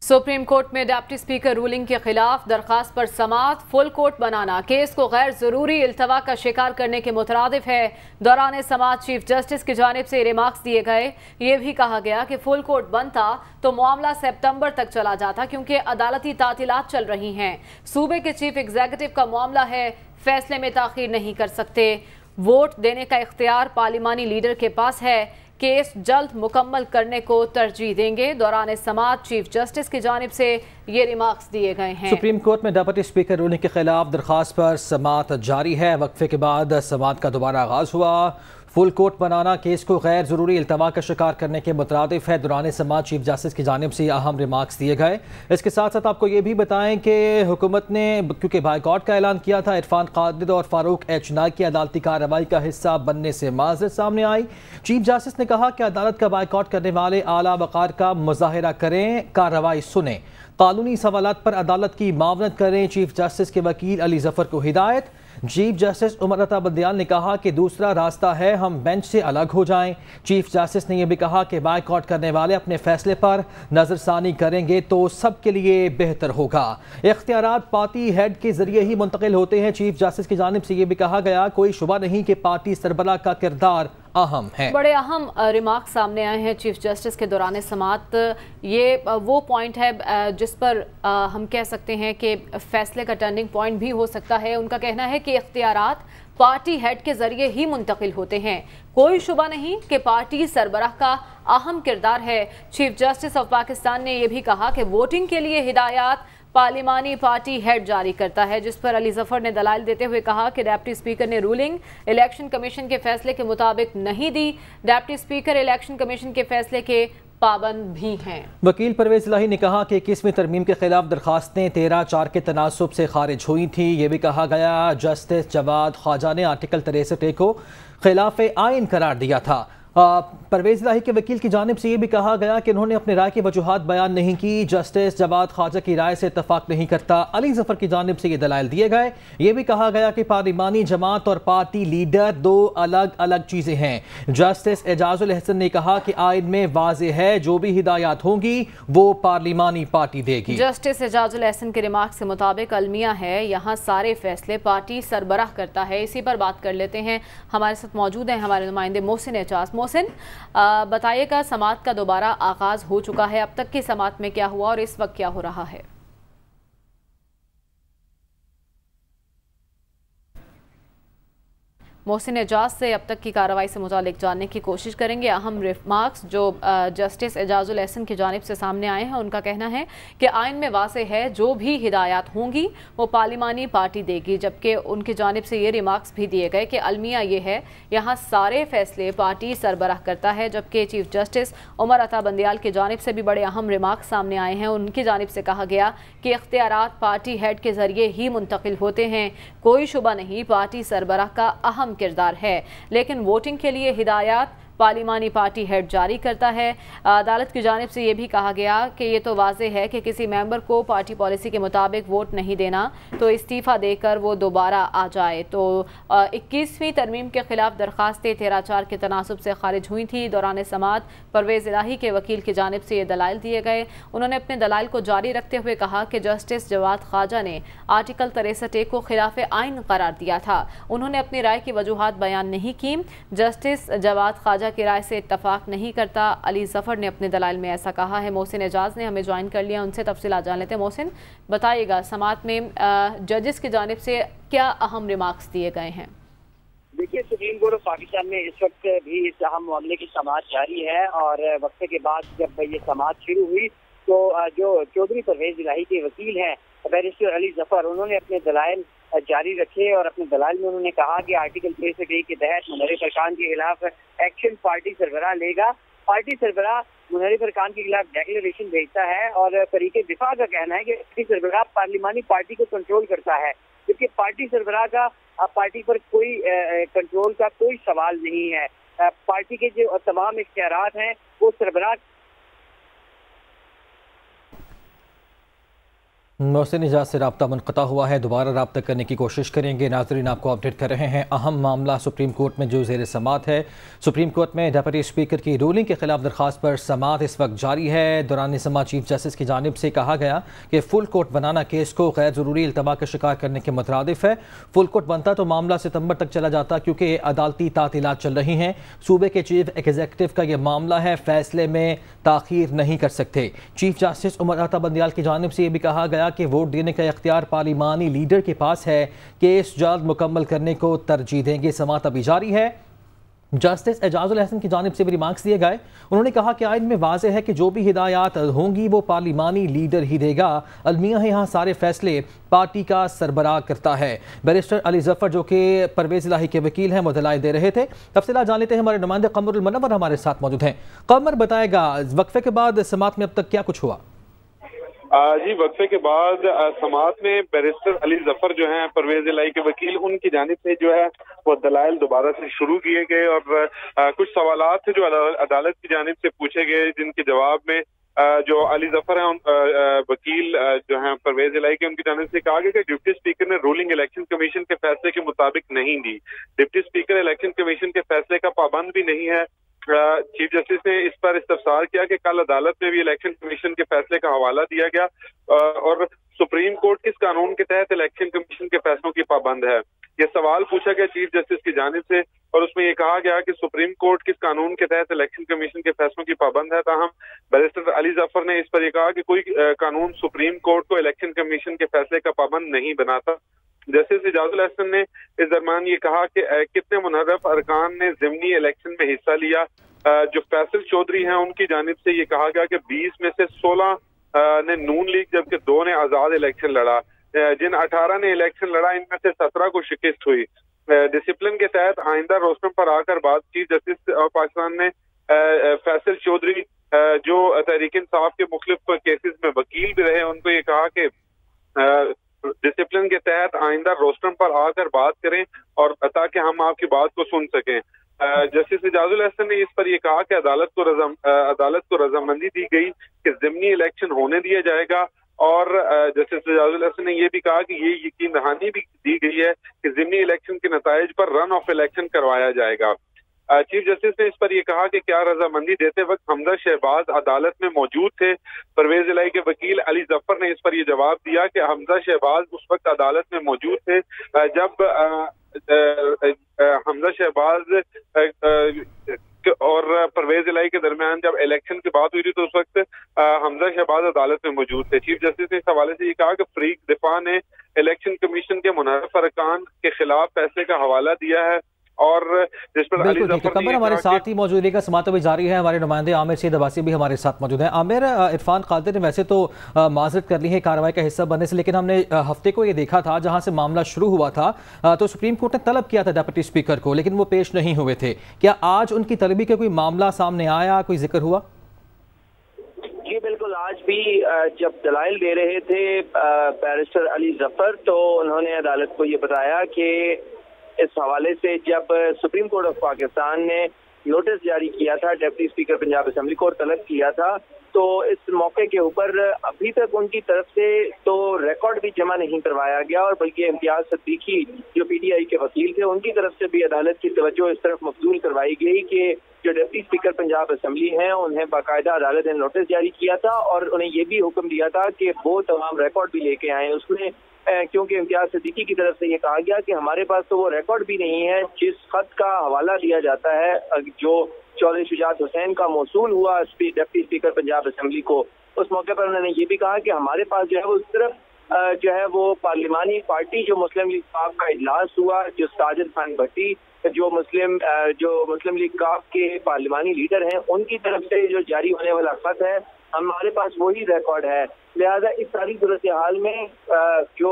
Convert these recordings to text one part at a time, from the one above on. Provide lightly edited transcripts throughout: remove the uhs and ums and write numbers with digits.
Supreme court में deputy speaker ruling के खिलाफ दरखास्त पर समाअत। फुल कोर्ट बनाना केस को गैर जरूरी इल्तवा का शिकार करने के मुतरादिफ है। दौरान समाअत चीफ जस्टिस की जानिब से रिमार्क्स दिए गए। ये भी कहा गया कि फुल कोर्ट बनता तो मामला सितंबर तक चला जाता, क्योंकि अदालती तातीलात चल रही हैं। सूबे के चीफ एग्जीक्यूटिव का मामला है, फैसले में ताखीर नहीं कर सकते। वोट देने का इख्तियार पार्लिमानी लीडर के पास है। केस जल्द मुकम्मल करने को तरजीह देंगे। दौरान समाअत चीफ जस्टिस की जानिब से ये रिमार्क्स दिए गए हैं। सुप्रीम कोर्ट में डिप्टी स्पीकर रूलिंग के खिलाफ दरखास्त पर समाअत जारी है। वक्फे के बाद समाअत का दोबारा आगाज हुआ। फुल कोर्ट बनाना केस को गैर जरूरी इल्तवा का शिकार करने के मुतरादिफ है। दौरान समाअत चीफ जस्टिस की जानिब से अहम रिमार्क्स दिए गए। इसके साथ साथ आपको ये भी बताएं कि हुकूमत ने क्योंकि बाइकॉट का ऐलान किया था, इरफान कादिर और फारूक एच नाइक की अदालती कार्रवाई का हिस्सा बनने से माज़रत सामने आई। चीफ जस्टिस ने कहा कि अदालत का बाइकॉट करने वाले आला वक़ार का मुजाहिरा करें, कार्रवाई सुने, कानूनी सवालात पर अदालत की मावनत करें। चीफ जस्टिस के वकील अली जफर को हिदायत। चीफ जस्टिस उमर अता बंदियाल ने कहा कि दूसरा रास्ता है हम बेंच से अलग हो जाएं। चीफ जस्टिस ने यह भी कहा कि बाइकआउट करने वाले अपने फैसले पर नजरसानी करेंगे तो सबके लिए बेहतर होगा। इख्तियारात पार्टी हेड के जरिए ही मुंतकिल होते हैं। चीफ जस्टिस की जानिब से यह भी कहा गया कोई शुबा नहीं कि पार्टी सरबराह का किरदार अहम है। बड़े अहम रिमार्क सामने आए हैं चीफ जस्टिस के दौरान समाअत। ये वो पॉइंट है जिस पर हम कह सकते हैं कि फैसले का टर्निंग पॉइंट भी हो सकता है। उनका कहना है कि इख्तियारात पार्टी हेड के जरिए ही मुंतकिल होते हैं। कोई शुबा नहीं कि पार्टी सरबराह का अहम किरदार है। चीफ जस्टिस ऑफ पाकिस्तान ने यह भी कहा कि वोटिंग के लिए हिदायत पार्लिमानी पार्टी हेड जारी करता है, जिस पर अली जफर ने दलाइल देते हुए कहा कि डिप्टी स्पीकर ने रूलिंग इलेक्शन कमीशन के फैसले के मुताबिक नहीं दी। डिप्टी स्पीकर इलेक्शन कमीशन के फैसले के पाबंद भी हैं। वकील परवेज इलाही ने कहा कि 21वीं तरमीम के खिलाफ दरखास्तें 13/4 के तनासुब से खारिज हुई थी। ये भी कहा गया जस्टिस जवाद ख्वाजा ने आर्टिकल 63 को खिलाफ आइन करार दिया था। परवेज इलाही के वकील की जानिब से ये भी कहा गया कि उन्होंने अपनी राय की वजूहात बयान नहीं की। जस्टिस जवाद ख्वाजा की राय से इत्तफाक नहीं करता। अली जफर की जानिब से ये दलाइल दिए गए। ये भी कहा गया कि पार्लिमानी जमात और पार्टी लीडर दो अलग अलग चीजें हैं। जस्टिस एजाजुल अहसन ने कहा कि आइन में वाज़ेह है जो भी हिदायत होंगी वो पार्लिमानी पार्टी देगी। जस्टिस एजाजुल अहसन के रिमार्क के मुताबिक अलमिया है, यहाँ सारे फैसले पार्टी सरबराह करता है। इसी पर बात कर लेते हैं। हमारे साथ मौजूद हैं हमारे नुमाइंदे मोहसिन एजाज। मोहसिन, बताइएगा, समाअत का दोबारा आगाज हो चुका है, अब तक की समाअत में क्या हुआ और इस वक्त क्या हो रहा है? मोहसिन एजाज से अब तक की कार्रवाई से मुतालिक जानने की कोशिश करेंगे। अहम रिमार्क्स जो जस्टिस एजाजुल अहसन की जानिब से सामने आए हैं, उनका कहना है कि आइन में वाज़ेह है जो भी हिदायत होंगी वो पार्लिमानी पार्टी देगी, जबकि उनकी जानिब से ये रिमार्क्स भी दिए गए कि अलमिया ये है यहाँ सारे फैसले पार्टी सरबराह करता है। जबकि चीफ जस्टिस उमर अता बंदियाल की जानिब से भी बड़े अहम रिमार्क्स सामने आए हैं। उनकी जानिब से कहा गया कि इख्तियारात पार्टी हेड के जरिए ही मुंतकिल होते हैं। कोई शुबा नहीं पार्टी सरबराह का अहम किरदार है, लेकिन वोटिंग के लिए हिदायत पार्लिमानी पार्टी हेड जारी करता है। अदालत की जानिब से ये भी कहा गया कि ये तो वाज़ेह है कि किसी मेंबर को पार्टी पॉलिसी के मुताबिक वोट नहीं देना तो इस्तीफ़ा देकर वो दोबारा आ जाए। तो 21वीं तरमीम के खिलाफ दरखास्तें 13/4 के तनासुब से खारिज हुई थी। दौरान समाअत परवेज इलाही के वकील की जानिब से ये दलाइल दिए गए। उन्होंने अपने दलाइल को जारी रखते हुए कहा कि जस्टिस जवाद ख्वाजा ने आर्टिकल 63 को खिलाफ आइन करार दिया था। उन्होंने अपनी राय की वजूहात बयान नहीं की। जस्टिस जवाद ख्वाजा की राय से इत्तफाक नहीं करता। अली जफर ने अपने दलाइल में ऐसा कहा है। मोहसिन एजाज ने हमें ज्वाइन कर लिया, उनसे तफसीलात जान लेते हैं। मोहसिन, बताइएगा, समाअत में जजेस की जानिब से क्या अहम रिमार्क्स दिए गए हैं? देखिए, सुप्रीम कोर्ट ऑफ पाकिस्तान में इस वक्त भी इस अहम मामले की समाअत जारी है और वक्फे के बाद जब ये समाअत शुरू हुई तो जो चौधरी परवेज इलाही के वकील हैं बैरिस्टर अली जफर, उन्होंने अपने दलाइल जारी रखे और अपने दलाइल में उन्होंने कहा कि आर्टिकल 63 के तहत मुनर्रिफ अरकान के खिलाफ एक्शन पार्टी सरबराह लेगा। पार्टी सरबराह मुनर्रिफ अरकान के खिलाफ डेक्लेरेशन भेजता है और तरीके दिफा का कहना है कि पार्टी सरबराह पार्लिमानी पार्टी को कंट्रोल करता है, क्योंकि पार्टी सरबराह का पार्टी पर कोई कंट्रोल का कोई सवाल नहीं है। पार्टी के जो तमाम इख्तियारात हैं वो सरबराह मोहसिन इजाज से रब्ता मुनक़ता हुआ है, दोबारा रब्ता करने की कोशिश करेंगे। नाज़रीन आपको अपडेट कर रहे हैं। अहम मामला सुप्रीम कोर्ट में जो ज़ेर समात है। सुप्रीम कोर्ट में डिप्टी स्पीकर की रूलिंग के खिलाफ दरख्वास्त पर समात इस वक्त जारी है। दौरान समात चीफ जस्टिस की जानिब से कहा गया कि फुल कोर्ट बनाना केस को गैर ज़रूरी इल्तवा का शिकार करने के मुतरादिफ है। फुल कोर्ट बनता तो मामला सितंबर तक चला जाता, क्योंकि अदालती तातीलात चल रही हैं। सूबे के चीफ एग्जीक्यूटिव का यह मामला है, फैसले में ताख़ीर नहीं कर सकते। चीफ जस्टिस उमर अता बंदियाल की जानिब से यह भी कहा गया कि वोट देने का इख्तियार पार्लिमानी लीडर के पास है। केस जल्द मुकम्मल करने को तरजीह देंगे। समात अभी जारी है। जस्टिस एजाजुल एहसन की जानिब से भी रिमार्क्स दिए गए। उन्होंने कहा कि आइन में वाज़ेह है कि जो भी हिदायत होंगी वो पार्लिमानी लीडर ही देगा। अलमिया है यहाँ सारे फैसले पार्टी का सरबराह करता है। बैरिस्टर अली जफर जो कि परवेज़ इलाही के वकील हैं, मुदलाई दे रहे थे। तफसीलात जान लेते हैं। हमारे नुमाइंदे कमरुल मुनव्वर हमारे साथ मौजूद हैं। कमर बताएगा वक्फे के बाद समात में अब तक क्या कुछ हुआ? जी, वक्फे के बाद समात में बैरिस्टर अली जफर जो हैं परवेज इलाही के वकील, उनकी जानिब से जो है वो दलाइल दोबारा से शुरू किए गए और कुछ सवालात थे जो अदालत की जानिब से पूछे गए, जिनके जवाब में जो अली जफर हैं वकील जो हैं परवेज इलाही के, उनकी जानिब से कहा गया कि डिप्टी स्पीकर ने रूलिंग इलेक्शन कमीशन के फैसले के मुताबिक नहीं दी। डिप्टी स्पीकर इलेक्शन कमीशन के फैसले का पाबंद भी नहीं है। चीफ जस्टिस ने इस पर इस्तफसार किया कि कल अदालत में भी इलेक्शन कमीशन के फैसले का हवाला दिया गया और सुप्रीम कोर्ट किस कानून के तहत इलेक्शन कमीशन के फैसलों की पाबंद है। ये सवाल पूछा गया चीफ जस्टिस की जानिब से और उसमें ये कहा गया कि सुप्रीम कोर्ट किस कानून के तहत इलेक्शन कमीशन के फैसलों की पाबंद है। ताहम बैरिस्टर अली जफर ने इस पर यह कहा कि कोई कानून सुप्रीम कोर्ट को इलेक्शन कमीशन के फैसले का पाबंद नहीं बनाता। जस्टिस एजाजुल एहसन ने इस दरमियान ये कहा कि कितने मुनर्रफ अरकान ने ज़िमनी इलेक्शन में हिस्सा लिया। जो फैसल चौधरी हैं उनकी जानिब से ये कहा गया कि 20 में से 16 ने नून लीग जबकि 2 ने आज़ाद इलेक्शन लड़ा। जिन 18 ने इलेक्शन लड़ा इनमें से 17 को शिकस्त हुई। डिसिप्लिन के तहत आइंदा रोस्टम पर आकर बात चीफ जस्टिस पाकिस्तान ने फैसल चौधरी जो तहरीक इंसाफ के मुख्तलिफ केसेस में वकील भी रहे, उनको ये कहा कि डिसिप्लिन के तहत आइंदा रोस्टम पर आकर बात करें और ताकि हम आपकी बात को सुन सकें। जस्टिस एजाजुल एहसन ने इस पर यह कहा कि अदालत को रजामंदी दी गई कि ज़िमनी इलेक्शन होने दिया जाएगा और जस्टिस एजाजुल एहसन ने यह भी कहा कि ये यकीन दहानी भी दी गई है कि ज़िमनी इलेक्शन के नताइज पर रन ऑफ इलेक्शन करवाया जाएगा। चीफ जस्टिस ने इस पर यह कहा कि क्या रजामंदी देते वक्त हमजा शहबाज अदालत में मौजूद थे। परवेज इलाही के वकील अली जफर ने इस पर यह जवाब दिया कि हमजा शहबाज उस वक्त अदालत में मौजूद थे जब हमजा शहबाज और परवेज इलाही के दरमियान जब इलेक्शन की बात हुई थी तो उस वक्त हमजा शहबाज अदालत में मौजूद थे। चीफ जस्टिस ने इस हवाले से ये कहा कि फरीक दिफा ने इलेक्शन कमीशन के मुनर्रफ अरकान के खिलाफ फैसले का हवाला दिया है और जिस पर बिल्कुल ठीक है। कमर हमारे साथ ही मौजूद रहेगा। समात भी जारी है। हमारे नुमाइंदे आमिर सईद अब्बासी भी हमारे साथ मौजूद हैं। आमिर, इरफान कादिर ने वैसे तो माजरत कर ली है कार्रवाई का हिस्सा बनने से, लेकिन हमने हफ्ते को ये देखा था जहां से मामला शुरू हुआ था तो सुप्रीम कोर्ट ने तलब किया था डिप्टी स्पीकर को, लेकिन वो पेश नहीं हुए थे। क्या आज उनकी तलबी का कोई मामला सामने आया, कोई जिक्र हुआ? जी बिल्कुल, आज भी जब दलाइल दे रहे थे बैरिस्टर अली जफर तो उन्होंने अदालत को ये बताया कि इस हवाले से जब सुप्रीम कोर्ट ऑफ पाकिस्तान ने नोटिस जारी किया था, डिप्टी स्पीकर पंजाब असेंबली को तलब किया था, तो इस मौके के ऊपर अभी तक उनकी तरफ से तो रिकॉर्ड भी जमा नहीं करवाया गया और बल्कि इम्तियाज सिद्दीकी जो पीटीआई के वकील थे उनकी तरफ से भी अदालत की तवज्जो इस तरफ मबजूल करवाई गई कि जो डिप्टी स्पीकर पंजाब असेंबली हैं उन्हें बाकायदा अदालत ने नोटिस जारी किया था और उन्हें ये भी हुक्म दिया था कि वो तमाम रिकॉर्ड भी लेके आए। उसमें क्योंकि इम्तियाज सिद्दीकी की तरफ से ये कहा गया कि हमारे पास तो वो रिकॉर्ड भी नहीं है जिस खत का हवाला दिया जाता है जो चौधरी शुजात हुसैन का मौसूल हुआ डिप्टी स्पीकर पंजाब असेंबली को। उस मौके पर उन्होंने ये भी कहा कि हमारे पास जो है वो सिर्फ जो है वो पार्लिमानी पार्टी जो मुस्लिम लीग काफ का इजलास हुआ, जो साजिद खान भट्टी जो मुस्लिम लीग काफ के पार्लिमानी लीडर हैं उनकी तरफ से जो जारी होने वाला खत है हमारे पास वही रिकॉर्ड है। लिहाजा इस सारी सूरत हाल में जो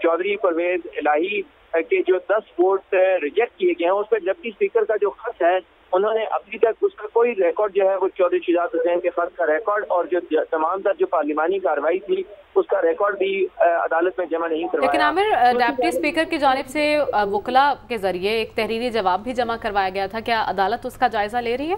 चौधरी परवेज इलाही के जो 10 वोट रिजेक्ट किए गए हैं उस पर डिप्टी स्पीकर का जो खत है उन्होंने अभी तक उसका कोई रिकॉर्ड जो है वो चौधरी शुजात हुसैन के खत का रिकॉर्ड और जो तमाम तर जो पार्लिमानी कार्रवाई थी उसका रिकॉर्ड भी अदालत में जमा नहीं करवाया। लेकिन आमिर, डिप्टी स्पीकर की जानिब से वकला के जरिए एक तहरीरी जवाब भी जमा करवाया गया था, क्या अदालत उसका जायजा ले रही है?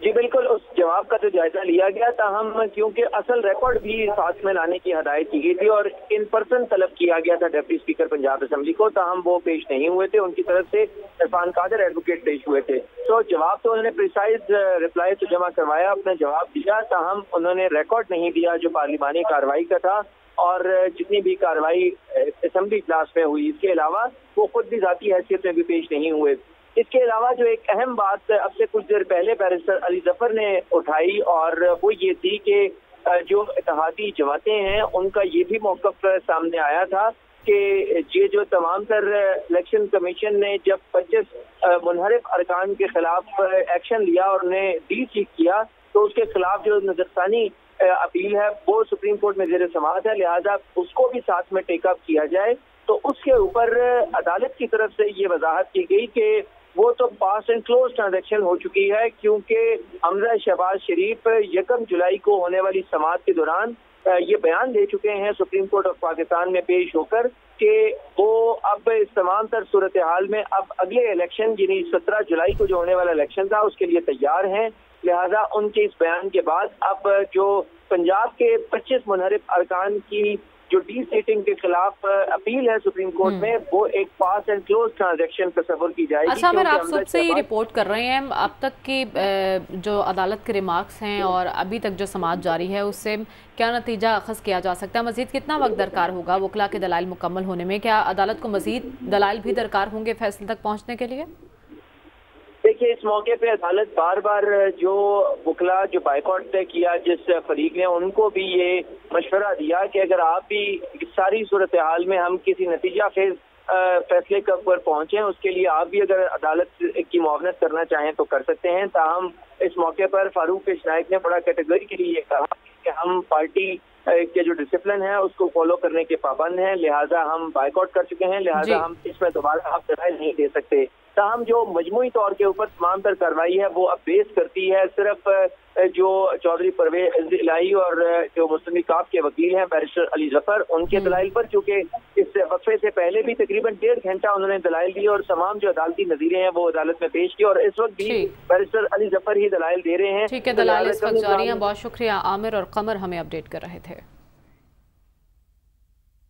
जी बिल्कुल, उस जवाब का तो जायजा लिया गया, ताहम क्योंकि असल रिकॉर्ड भी साथ में लाने की हदायत की गई थी और इन पर्सन तलब किया गया था डिप्टी स्पीकर पंजाब असेंबली को, ताहम वो पेश नहीं हुए थे। उनकी तरफ से इरफान कादर एडवोकेट पेश हुए थे। तो जवाब तो उन्होंने प्रिसाइज रिप्लाई तो जमा करवाया, अपना जवाब दिया, ताहम उन्होंने रिकॉर्ड नहीं दिया जो पार्लिमानी कार्रवाई का था और जितनी भी कार्रवाई असेंबली इजलास में हुई। इसके अलावा वो खुद भी जाती हैसियत में भी पेश नहीं हुए। इसके अलावा जो एक अहम बात अब से कुछ देर पहले बैरिस्टर अली जफर ने उठाई और वो ये थी कि जो इत्तेहादी जमातें हैं उनका ये भी मौक़िफ़ सामने आया था कि ये जो तमाम तर इलेक्शन कमीशन ने जब 25 मुनहरिफ अरकान के खिलाफ एक्शन लिया और उन्हें डीचीफ किया तो उसके खिलाफ जो नजरसानी अपील है वो सुप्रीम कोर्ट में ज़ेर समाअत है, लिहाजा उसको भी साथ में टेकअप किया जाए। तो उसके ऊपर अदालत की तरफ से ये वजाहत की गई कि वो तो पास एंड क्लोज ट्रांजैक्शन हो चुकी है, क्योंकि हमजा शहबाज शरीफ 1 जुलाई को होने वाली समाअत के दौरान ये बयान दे चुके हैं सुप्रीम कोर्ट ऑफ पाकिस्तान में पेश होकर कि वो अब इस तमाम तर सूरत हाल में अब अगले इलेक्शन यानी 17 जुलाई को जो होने वाला इलेक्शन था उसके लिए तैयार हैं। लिहाजा उनके इस बयान के बाद अब जो पंजाब के 25 मुनहरिफ अरकान की जो डी सीटिंग के खिलाफ अपील है सुप्रीम कोर्ट में वो एक पास एंड क्लोज ट्रांजैक्शन तस्वर की जाएगी। अच्छा, अगर आप सबसे ही रिपोर्ट कर रहे हैं अब तक की जो अदालत के रिमार्क्स हैं और अभी तक जो समाअत जारी है उससे क्या नतीजा अखज़ किया जा सकता है? मज़ीद कितना वक्त दरकार होगा वकला के दलाइल मुकम्मल होने में? क्या अदालत को मज़ीद दलाइल भी दरकार होंगे फैसले तक पहुँचने के लिए? देखिए, इस मौके पे अदालत बार बार जो वकला जो बाइकॉट तय किया जिस फरीक ने उनको भी ये मशवरा दिया कि अगर आप भी सारी सूरत हाल में हम किसी नतीजा फेज फैसले के ऊपर पहुंचे उसके लिए आप भी अगर अदालत की मुआवनत करना चाहें तो कर सकते हैं। ताहम इस मौके पर फारूक नाइक ने बड़ा कैटेगरिकली ये कहा कि हम पार्टी के जो डिसिप्लिन है उसको फॉलो करने के पाबंद हैं, लिहाजा हम बाइकॉट कर चुके हैं, लिहाजा हम इसमें दोबारा आप दलाइल नहीं दे सकते। ताहम जो मजमूई तौर के ऊपर तमाम तर कार्रवाई है वो अब बेस करती है सिर्फ जो चौधरी परवेज इलाही और जो मुस्लिम काफ के वकील हैं बैरिस्टर अली जफर उनके दलाइल पर, चूंकि इस वक्फे से पहले भी तकरीबन 1.5 घंटा उन्होंने दलाइल दिए और तमाम जो अदालती नजीरें हैं वो अदालत में पेश की और इस वक्त भी बैरिस्टर अली जफर ही दलाइल दे रहे हैं। ठीक है, दलाइल इस वक्त जारी हैं। बहुत शुक्रिया आमिर और कमर हमें अपडेट कर रहे थे।